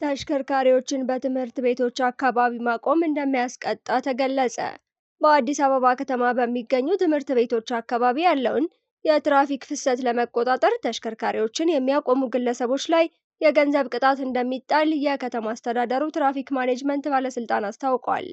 ተሽከርካሪዎችን በትምህርት ቤቶች አካባቢ ማቆም እንደሚያስቀጣ ተገለጸ። በአዲስ አበባ ከተማ በሚገኙ ትምህርት ቤቶች አካባቢ ያለውን የትራፊክ ፍሰት ለመቆጣጠር ተሽከርካሪዎችን የሚያቆሙ ግለሰቦች ላይ የገንዘብ ቅጣት እንደሚጣል የከተማ አስተዳደሩ ትራፊክ ማኔጅመንት ባለስልጣን አስታውቋል።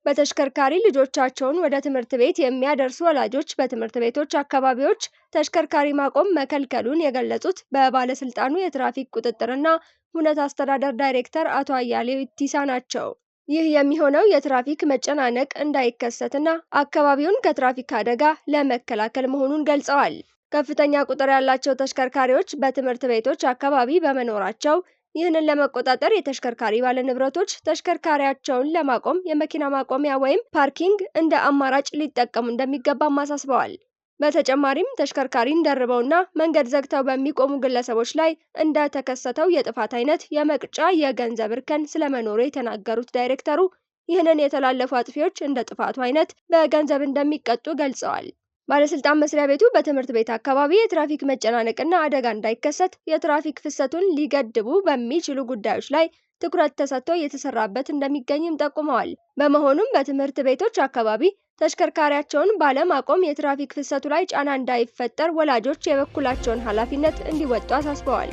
በተሽከርካሪ ልጆቻቸውን ወደ ትምህርት ቤት የሚያደርሱ ወላጆች በትምህርት ቤቶች አካባቢዎች ተሽከርካሪ ማቆም መከልከሉን የገለጹት በባለስልጣኑ የትራፊክ ቁጥጥርና ሁነት አስተዳደር ዳይሬክተር አቶ አያሌው ኢቲሳ ናቸው። ይህ የሚሆነው የትራፊክ መጨናነቅ እንዳይከሰትና አካባቢውን ከትራፊክ አደጋ ለመከላከል መሆኑን ገልጸዋል። ከፍተኛ ቁጥር ያላቸው ተሽከርካሪዎች በትምህርት ቤቶች አካባቢ በመኖራቸው ይህንን ለመቆጣጠር የተሽከርካሪ ባለንብረቶች ተሽከርካሪያቸውን ለማቆም የመኪና ማቆሚያ ወይም ፓርኪንግ እንደ አማራጭ ሊጠቀሙ እንደሚገባም አሳስበዋል። በተጨማሪም ተሽከርካሪን ደርበውና መንገድ ዘግተው በሚቆሙ ግለሰቦች ላይ እንደተከሰተው የጥፋት አይነት የመቅጫ የገንዘብ እርከን ስለመኖሩ የተናገሩት ዳይሬክተሩ ይህንን የተላለፉ አጥፊዎች እንደ ጥፋቱ አይነት በገንዘብ እንደሚቀጡ ገልጸዋል። ባለስልጣን መስሪያ ቤቱ በትምህርት ቤት አካባቢ የትራፊክ መጨናነቅና አደጋ እንዳይከሰት የትራፊክ ፍሰቱን ሊገድቡ በሚችሉ ጉዳዮች ላይ ትኩረት ተሰጥቶ እየተሰራበት እንደሚገኝም ጠቁመዋል። በመሆኑም በትምህርት ቤቶች አካባቢ ተሽከርካሪያቸውን ባለማቆም የትራፊክ ፍሰቱ ላይ ጫና እንዳይፈጠር ወላጆች የበኩላቸውን ኃላፊነት እንዲወጡ አሳስበዋል።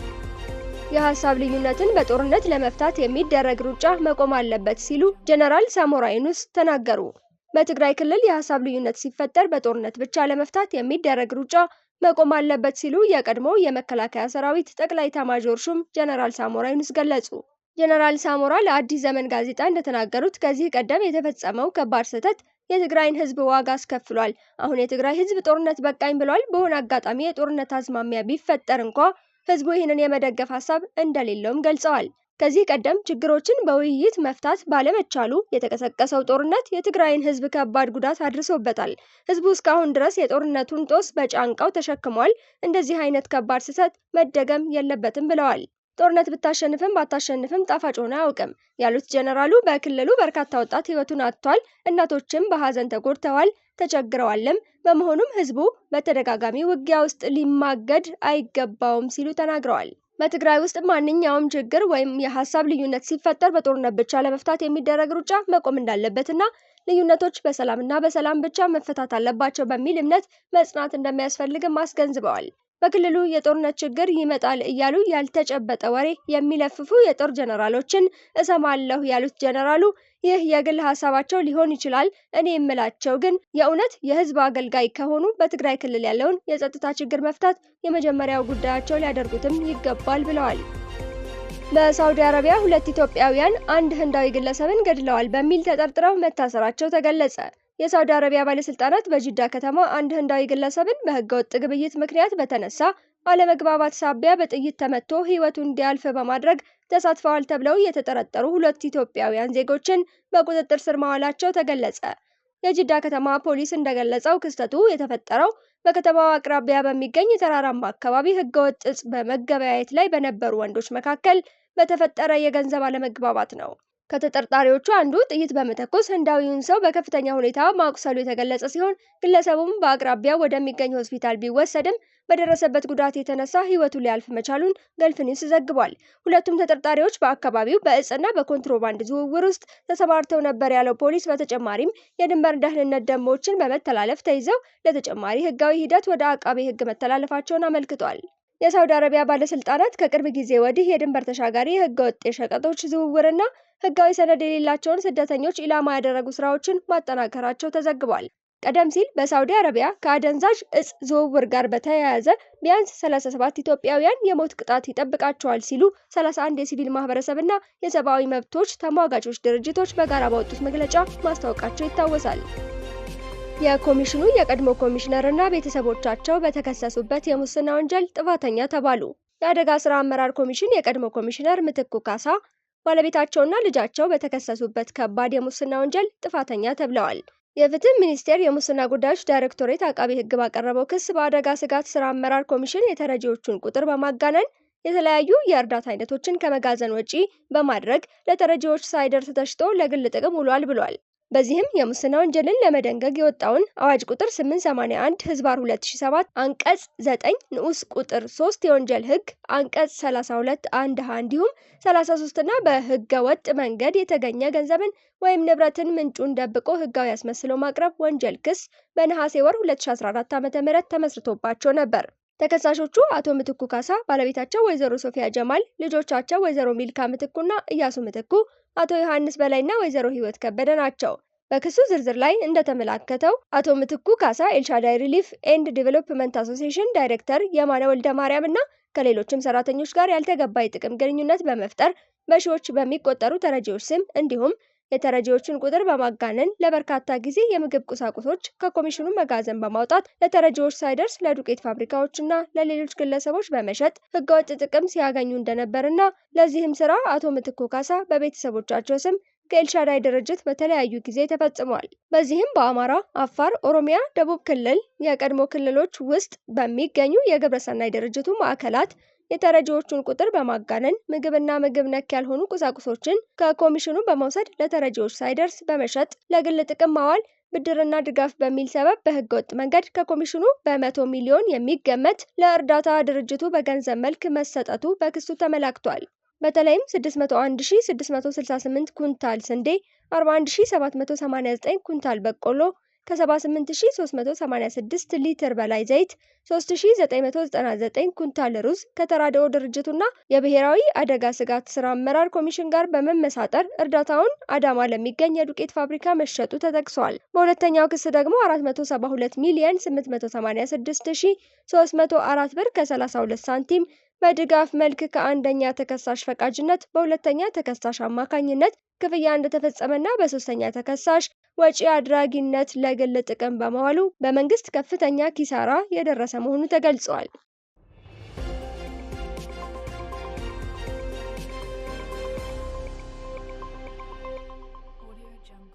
የሀሳብ ልዩነትን በጦርነት ለመፍታት የሚደረግ ሩጫ መቆም አለበት ሲሉ ጀነራል ሳሞራ ዩኑስ ተናገሩ። በትግራይ ክልል የሀሳብ ልዩነት ሲፈጠር በጦርነት ብቻ ለመፍታት የሚደረግ ሩጫ መቆም አለበት ሲሉ የቀድሞው የመከላከያ ሰራዊት ጠቅላይ ኤታማዦር ሹም ጀነራል ሳሞራ ዩኑስ ገለጹ። ጀነራል ሳሞራ ለአዲስ ዘመን ጋዜጣ እንደተናገሩት ከዚህ ቀደም የተፈጸመው ከባድ ስህተት የትግራይን ሕዝብ ዋጋ አስከፍሏል። አሁን የትግራይ ሕዝብ ጦርነት በቃኝ ብሏል። በሆነ አጋጣሚ የጦርነት አዝማሚያ ቢፈጠር እንኳ ሕዝቡ ይህንን የመደገፍ ሀሳብ እንደሌለውም ገልጸዋል። ከዚህ ቀደም ችግሮችን በውይይት መፍታት ባለመቻሉ የተቀሰቀሰው ጦርነት የትግራይን ሕዝብ ከባድ ጉዳት አድርሶበታል። ሕዝቡ እስካሁን ድረስ የጦርነቱን ጦስ በጫንቃው ተሸክሟል። እንደዚህ አይነት ከባድ ስህተት መደገም የለበትም ብለዋል። ጦርነት ብታሸንፍም ባታሸንፍም ጣፋጭ ሆኖ አያውቅም ያሉት ጀነራሉ በክልሉ በርካታ ወጣት ህይወቱን አጥቷል፣ እናቶችም በሀዘን ተጎድተዋል፣ ተቸግረዋልም። በመሆኑም ህዝቡ በተደጋጋሚ ውጊያ ውስጥ ሊማገድ አይገባውም ሲሉ ተናግረዋል። በትግራይ ውስጥ ማንኛውም ችግር ወይም የሀሳብ ልዩነት ሲፈጠር በጦርነት ብቻ ለመፍታት የሚደረግ ሩጫ መቆም እንዳለበትና ልዩነቶች በሰላምና በሰላም ብቻ መፈታት አለባቸው በሚል እምነት መጽናት እንደሚያስፈልግም አስገንዝበዋል። በክልሉ የጦርነት ችግር ይመጣል እያሉ ያልተጨበጠ ወሬ የሚለፍፉ የጦር ጀነራሎችን እሰማለሁ ያሉት ጀነራሉ ይህ የግል ሀሳባቸው ሊሆን ይችላል፣ እኔ የምላቸው ግን የእውነት የህዝብ አገልጋይ ከሆኑ በትግራይ ክልል ያለውን የጸጥታ ችግር መፍታት የመጀመሪያው ጉዳያቸው ሊያደርጉትም ይገባል ብለዋል። በሳውዲ አረቢያ 2 ኢትዮጵያውያን አንድ ህንዳዊ ግለሰብን ገድለዋል በሚል ተጠርጥረው መታሰራቸው ተገለጸ። የሳውዲ አረቢያ ባለስልጣናት በጂዳ ከተማ አንድ ህንዳዊ ግለሰብን በህገወጥ ግብይት ምክንያት በተነሳ አለመግባባት ሳቢያ በጥይት ተመቶ ህይወቱ እንዲያልፍ በማድረግ ተሳትፈዋል ተብለው የተጠረጠሩ 2 ኢትዮጵያውያን ዜጎችን በቁጥጥር ስር ማዋላቸው ተገለጸ። የጂዳ ከተማ ፖሊስ እንደገለጸው ክስተቱ የተፈጠረው በከተማው አቅራቢያ በሚገኝ ተራራማ አካባቢ ህገወጥ እጽ በመገበያየት ላይ በነበሩ ወንዶች መካከል በተፈጠረ የገንዘብ አለመግባባት ነው። ከተጠርጣሪዎቹ አንዱ ጥይት በመተኮስ ህንዳዊውን ሰው በከፍተኛ ሁኔታ ማቁሰሉ የተገለጸ ሲሆን ግለሰቡም በአቅራቢያው ወደሚገኝ ሆስፒታል ቢወሰድም በደረሰበት ጉዳት የተነሳ ህይወቱ ሊያልፍ መቻሉን ገልፍ ኒውስ ዘግቧል። ሁለቱም ተጠርጣሪዎች በአካባቢው በእጽና በኮንትሮባንድ ዝውውር ውስጥ ተሰማርተው ነበር ያለው ፖሊስ በተጨማሪም የድንበር ደህንነት ደንቦችን በመተላለፍ ተይዘው ለተጨማሪ ህጋዊ ሂደት ወደ አቃቤ ህግ መተላለፋቸውን አመልክቷል። የሳውዲ አረቢያ ባለስልጣናት ከቅርብ ጊዜ ወዲህ የድንበር ተሻጋሪ ህገወጥ የሸቀጦች ዝውውርና ህጋዊ ሰነድ የሌላቸውን ስደተኞች ኢላማ ያደረጉ ስራዎችን ማጠናከራቸው ተዘግቧል። ቀደም ሲል በሳውዲ አረቢያ ከአደንዛዥ እጽ ዝውውር ጋር በተያያዘ ቢያንስ 37 ኢትዮጵያውያን የሞት ቅጣት ይጠብቃቸዋል ሲሉ 31 የሲቪል ማህበረሰብና የሰብአዊ መብቶች ተሟጋቾች ድርጅቶች በጋራ ባወጡት መግለጫ ማስታወቃቸው ይታወሳል። የኮሚሽኑ የቀድሞ ኮሚሽነርና ቤተሰቦቻቸው በተከሰሱበት የሙስና ወንጀል ጥፋተኛ ተባሉ። የአደጋ ስራ አመራር ኮሚሽን የቀድሞ ኮሚሽነር ምትኩ ካሳ ባለቤታቸውና ልጃቸው በተከሰሱበት ከባድ የሙስና ወንጀል ጥፋተኛ ተብለዋል። የፍትህ ሚኒስቴር የሙስና ጉዳዮች ዳይሬክቶሬት አቃቤ ሕግ ባቀረበው ክስ በአደጋ ስጋት ስራ አመራር ኮሚሽን የተረጂዎቹን ቁጥር በማጋነን የተለያዩ የእርዳታ አይነቶችን ከመጋዘን ወጪ በማድረግ ለተረጂዎች ሳይደርስ ተሽጦ ለግል ጥቅም ውሏል ብሏል። በዚህም የሙስና ወንጀልን ለመደንገግ የወጣውን አዋጅ ቁጥር 881/2007 አንቀጽ 9 ንዑስ ቁጥር 3 የወንጀል ህግ አንቀጽ 32 1 ሀ እንዲሁም 33 እና በህገ ወጥ መንገድ የተገኘ ገንዘብን ወይም ንብረትን ምንጩን ደብቆ ህጋዊ አስመስሎ ማቅረብ ወንጀል ክስ በነሐሴ ወር 2014 ዓ.ም ተመስርቶባቸው ነበር። ተከሳሾቹ አቶ ምትኩ ካሳ፣ ባለቤታቸው ወይዘሮ ሶፊያ ጀማል፣ ልጆቻቸው ወይዘሮ ሚልካ ምትኩና እያሱ ምትኩ፣ አቶ ዮሐንስ በላይና ወይዘሮ ህይወት ከበደ ናቸው። በክሱ ዝርዝር ላይ እንደተመላከተው አቶ ምትኩ ካሳ ኤልሻዳይ ሪሊፍ ኤንድ ዲቨሎፕመንት አሶሲዬሽን ዳይሬክተር የማነ ወልደ ማርያም እና ከሌሎችም ሰራተኞች ጋር ያልተገባ የጥቅም ግንኙነት በመፍጠር በሺዎች በሚቆጠሩ ተረጂዎች ስም እንዲሁም የተረጂዎችን ቁጥር በማጋነን ለበርካታ ጊዜ የምግብ ቁሳቁሶች ከኮሚሽኑ መጋዘን በማውጣት ለተረጂዎች ሳይደርስ ለዱቄት ፋብሪካዎችና ለሌሎች ግለሰቦች በመሸጥ ህገወጥ ጥቅም ሲያገኙ እንደነበርና ለዚህም ስራ አቶ ምትኩ ካሳ በቤተሰቦቻቸው ስም ከኤልሻዳይ ድርጅት በተለያዩ ጊዜ ተፈጽሟል። በዚህም በአማራ፣ አፋር፣ ኦሮሚያ፣ ደቡብ ክልል የቀድሞ ክልሎች ውስጥ በሚገኙ የግብረሰናይ ድርጅቱ ማዕከላት የተረጂዎቹን ቁጥር በማጋነን ምግብና ምግብ ነክ ያልሆኑ ቁሳቁሶችን ከኮሚሽኑ በመውሰድ ለተረጂዎች ሳይደርስ በመሸጥ ለግል ጥቅም ማዋል፣ ብድርና ድጋፍ በሚል ሰበብ በህገወጥ መንገድ ከኮሚሽኑ በ100 ሚሊዮን የሚገመት ለእርዳታ ድርጅቱ በገንዘብ መልክ መሰጠቱ በክሱ ተመላክቷል። በተለይም 601668 ኩንታል ስንዴ፣ 41789 ኩንታል በቆሎ፣ ከ78386 ሊትር በላይ ዘይት፣ 3999 ኩንታል ሩዝ ከተራድኦ ድርጅቱና የብሔራዊ አደጋ ስጋት ስራ አመራር ኮሚሽን ጋር በመመሳጠር እርዳታውን አዳማ ለሚገኝ የዱቄት ፋብሪካ መሸጡ ተጠቅሷል። በሁለተኛው ክስ ደግሞ 472 ሚሊዮን 886304 ብር ከ32 ሳንቲም በድጋፍ መልክ ከአንደኛ ተከሳሽ ፈቃጅነት በሁለተኛ ተከሳሽ አማካኝነት ክፍያ እንደተፈጸመና በሶስተኛ ተከሳሽ ወጪ አድራጊነት ለግል ጥቅም በመዋሉ በመንግስት ከፍተኛ ኪሳራ የደረሰ መሆኑ ተገልጿል።